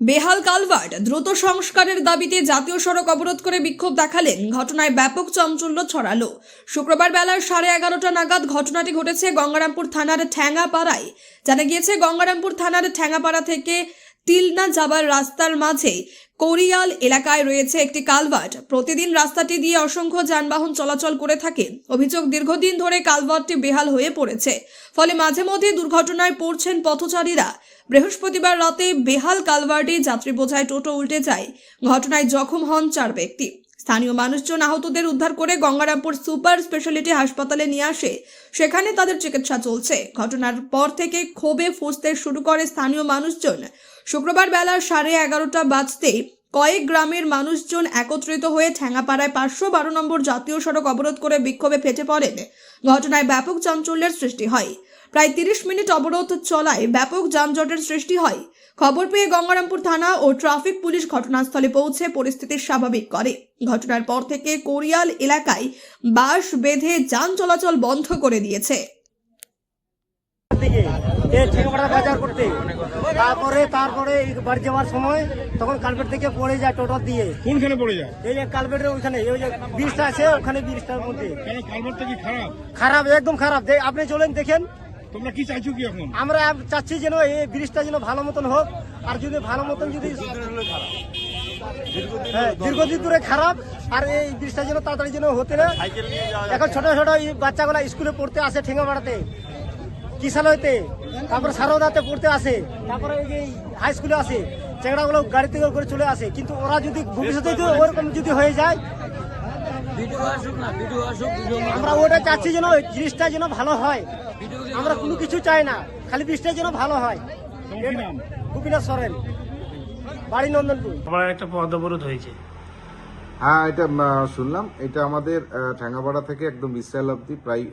বেহাল কালভার্ট দ্রুত সংস্কারের দাবিতে জাতীয় সড়ক অবরোধ করে বিক্ষোভ দেখালেন। ঘটনায় ব্যাপক চাঞ্চল্য ছড়ালো। শুক্রবার বেলা 11:30 নাগাদ ঘটনাটি ঘটেছে গঙ্গারামপুর থানার ঠ্যাঙ্গাপাড়ায়। জানা গিয়েছে, গঙ্গারামপুর থানার ঠ্যাঙ্গাপাড়া থেকে তিলনা যাবার রাস্তার মাঝে কোরিয়াল এলাকায় রয়েছে একটি কালভার্ট। প্রতিদিন রাস্তাটি দিয়ে অসংখ্য যানবাহন চলাচল করে থাকে। অভিযোগ, দীর্ঘদিন ধরে কালভার্টটি বেহাল হয়ে পড়েছে, ফলে মাঝে মধ্যে দুর্ঘটনায় পড়ছেন পথচারীরা। বৃহস্পতিবার রাতে বেহাল কালভার্টে যাত্রী বোঝাই টোটো উল্টে যায়। ঘটনায় জখম হন 4 ব্যক্তি। স্থানীয় মানুষজন আহতদের উদ্ধার করে গঙ্গারামপুর সুপার স্পেশালিটি হাসপাতালে নিয়ে আসে। সেখানে তাদের চিকিৎসা চলছে। ঘটনার পর থেকে ক্ষোভে ফুঁসতে শুরু করে স্থানীয় মানুষজন। শুক্রবার বেলা 11:30 বাজতে কয়েক গ্রামের মানুষজন একত্রিত হয়ে ঠ্যাঙ্গাপাড়ায় 512 নম্বর জাতীয় সড়ক অবরোধ করে বিক্ষোভে ফেটে পড়েন। ঘটনায় ব্যাপক চাঞ্চল্যের সৃষ্টি হয়। প্রায় 30 মিনিট অবরোধ চলায় ব্যাপক যানজটের সৃষ্টি হয়। খবর পেয়ে গঙ্গারামপুর থানা ও ট্রাফিক পুলিশ ঘটনাস্থলে পৌঁছে পরিস্থিতি স্বাভাবিক করে। ঘটনার পর থেকে কোরিয়াল এলাকায় বাঁশ বেঁধে যান চলাচল বন্ধ করে দিয়েছে। বাজার করতে তারপরে বাড়ি যাওয়ার সময় তখন কালভেট থেকে পড়ে যায় টোটো দিয়ে। কোনখানে পড়ে যায়? এই যে কালভেটের ওইখানে ওই যে ব্রিজটা আছে, ওখানে ব্রিজটার মধ্যে। কেন কালভার্টটা কি খারাপ? খারাপ, একদম খারাপ। আপনি চলেন দেখেন। তোমরা কি চাইছো কি এখন? আমরা চাচ্ছি যেন এই ব্রিজটা যেন ভালো মতন হোক, আর যদি ভালো মতন যদি দীর্ঘদিন ধরে খারাপ, আর এই ব্রিজটা যেন তাড়াতাড়ি যেন হতে না। এখন ছোট ছোট বাচ্চাগুলা স্কুলে পড়তে আসে ঠেঙ্গাপাড়াতে, কিষালয়তে, তারপরে সারদাতে পড়তে আসে, তারপরে এই হাই স্কুলে আসে। চেংড়াগুলো গাড়িতে করে চলে আসে, কিন্তু ওরা যদি ভবিষ্যতে ওরকম যদি হয়ে যায়, আমরা ওটা চাচ্ছি যেন জিনিসটা যেন ভালো হয়। আমরা কোনো কিছু চাই না, খালি ব্রিজটা যেন ভালো হয়। গোপীনাথ সরেন, বাড়ি নন্দনপুর। আমার একটা পথ অবরোধ হয়েছে। হ্যাঁ, এটা শুনলাম। এটা আমাদের ঠ্যাঙ্গাপাড়া থেকে একদম ইসরায়েল অব্দি প্রায়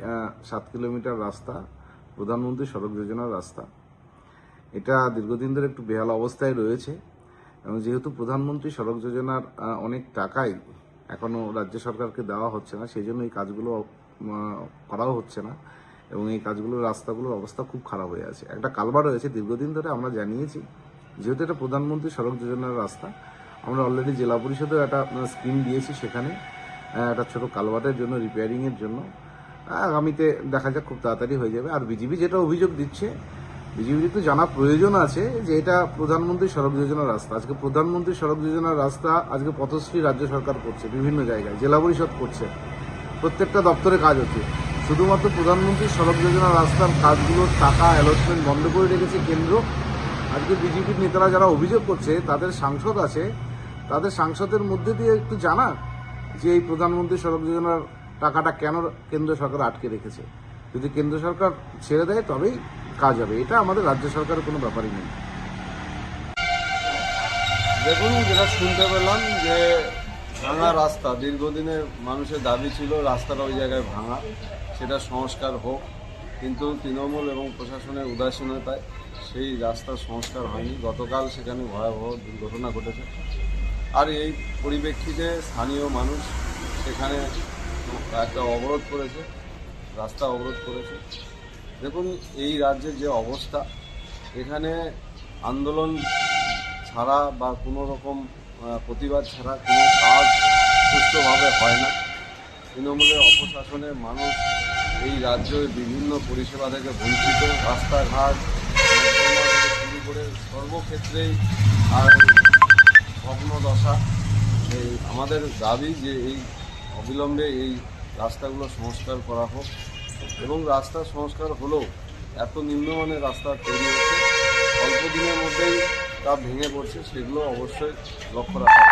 7 কিলোমিটার রাস্তা, প্রধানমন্ত্রী সড়ক যোজনার রাস্তা। এটা দীর্ঘদিন ধরে একটু বেহাল অবস্থায় রয়েছে, এবং যেহেতু প্রধানমন্ত্রী সড়ক যোজনার অনেক টাকাই এখনো রাজ্য সরকারকে দেওয়া হচ্ছে না, সেই জন্য এই কাজগুলো করাও হচ্ছে না, এবং এই কাজগুলোর রাস্তাগুলোর অবস্থা খুব খারাপ হয়ে আছে। একটা কালভার্ট রয়েছে, দীর্ঘদিন ধরে আমরা জানিয়েছি, যেহেতু এটা প্রধানমন্ত্রী সড়ক যোজনার রাস্তা, আমরা অলরেডি জেলা পরিষদেও একটা স্কিম দিয়েছি, সেখানে একটা ছোট কালভার্টের জন্য, রিপেয়ারিংয়ের জন্য। আগামীতে দেখা যাক, খুব তাড়াতাড়ি হয়ে যাবে। আর বিজেপি যেটা অভিযোগ দিচ্ছে, বিজেপির তো জানা প্রয়োজন আছে যে এটা প্রধানমন্ত্রী সড়ক যোজনার রাস্তা। আজকে প্রধানমন্ত্রী সড়ক যোজনার রাস্তা আজকে পথশ্রী রাজ্য সরকার করছে, বিভিন্ন জায়গায় জেলা পরিষদ করছে, প্রত্যেকটা দপ্তরে কাজ হচ্ছে। শুধুমাত্র প্রধানমন্ত্রী সড়ক যোজনার রাস্তার কাজগুলোর টাকা অ্যালটমেন্ট বন্ধ করে রেখেছে কেন্দ্র। আজকে বিজেপির নেতারা যারা অভিযোগ করছে, তাদের সাংসদ আছে, তাদের সাংসদের মধ্যে দিয়ে একটু জানা যে এই প্রধানমন্ত্রী সড়ক যোজনার টাকাটা কেন কেন্দ্র সরকার আটকে রেখেছে। যদি কেন্দ্র সরকার ছেড়ে দেয় তবেই কাজ হবে, এটা আমাদের রাজ্য সরকারের কোনো ব্যাপারই নেই। দেখুন, যেটা শুনতে পেলাম যে ভাঙা রাস্তা, দীর্ঘদিনের মানুষের দাবি ছিল রাস্তাটা ওই জায়গায় ভাঙা, সেটা সংস্কার হোক, কিন্তু তৃণমূল এবং প্রশাসনের উদাসীনতায় সেই রাস্তার সংস্কার হয়নি। গতকাল সেখানে ভয়াবহ দুর্ঘটনা ঘটেছে, আর এই পরিপ্রেক্ষিতে স্থানীয় মানুষ সেখানে একটা অবরোধ করেছে, রাস্তা অবরোধ করেছে। দেখুন, এই রাজ্যের যে অবস্থা, এখানে আন্দোলন ছাড়া বা কোনো রকম প্রতিবাদ ছাড়া কোনো কাজ সুষ্ঠুভাবে হয় না। তৃণমূলের অপশাসনে মানুষ এই রাজ্যের বিভিন্ন পরিষেবা থেকে বঞ্চিত। রাস্তাঘাট থেকে শুরু করে সর্বক্ষেত্রেই আর ভগ্নদশা। এই আমাদের দাবি যে এই অবিলম্বে এই রাস্তাগুলো সংস্কার করা হোক, এবং রাস্তা সংস্কার হলেও এত নিম্নমানের রাস্তা তৈরি হচ্ছে, অল্প দিনের মধ্যেই তা ভেঙে পড়ছে, সেগুলো অবশ্যই লক্ষ্য রাখা।